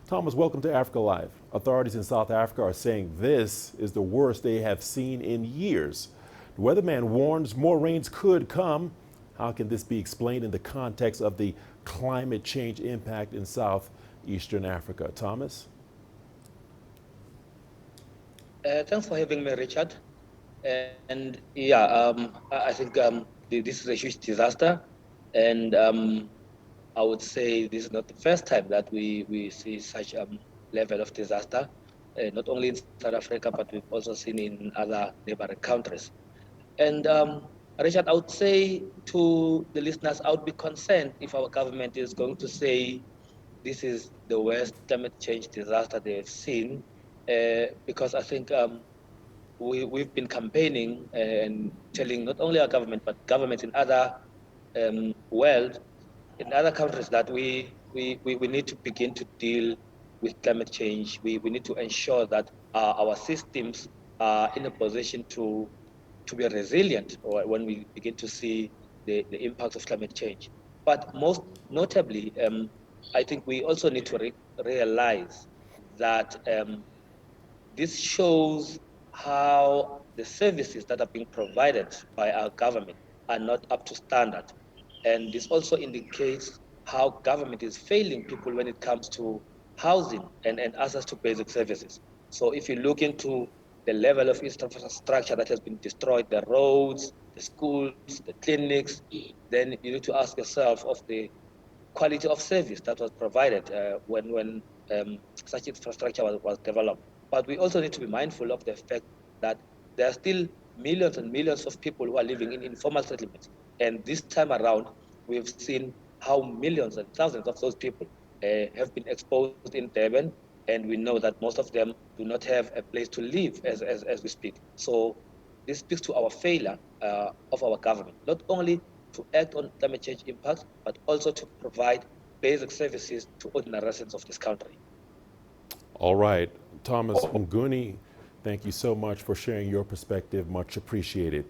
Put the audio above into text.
Thomas, welcome to Africa Live. Authorities in South Africa are saying this is the worst they have seen in years. The weatherman warns more rains could come. How can this be explained in the context of the climate change impact in southeastern Africa? Thomas? Thanks for having me, Richard. And yeah, I think this is a huge disaster. And I would say this is not the first time that we see such a level of disaster, not only in South Africa, but we've also seen in other neighboring countries. And Richard, I would say to the listeners, I would be concerned if our government is going to say this is the worst climate change disaster they've seen, because I think we've been campaigning and telling not only our government, but governments in other world, in other countries that we need to begin to deal with climate change. We need to ensure that our systems are in a position to be resilient when we begin to see the impacts of climate change. But most notably, I think we also need to realize that this shows how the services that are being provided by our government are not up to standard. And this also indicates how government is failing people when it comes to housing and access to basic services. So if you look into the level of infrastructure that has been destroyed, the roads, the schools, the clinics, then you need to ask yourself of the quality of service that was provided when such infrastructure was developed. But we also need to be mindful of the fact that there are still millions and millions of people who are living in informal settlements. And this time around, we've seen how millions and thousands of those people have been exposed in Durban, and we know that most of them do not have a place to live as we speak. So this speaks to our failure of our government, not only to act on climate change impacts, but also to provide basic services to ordinary residents of this country. All right. Thomas Mnguni, thank you so much for sharing your perspective. Much appreciated.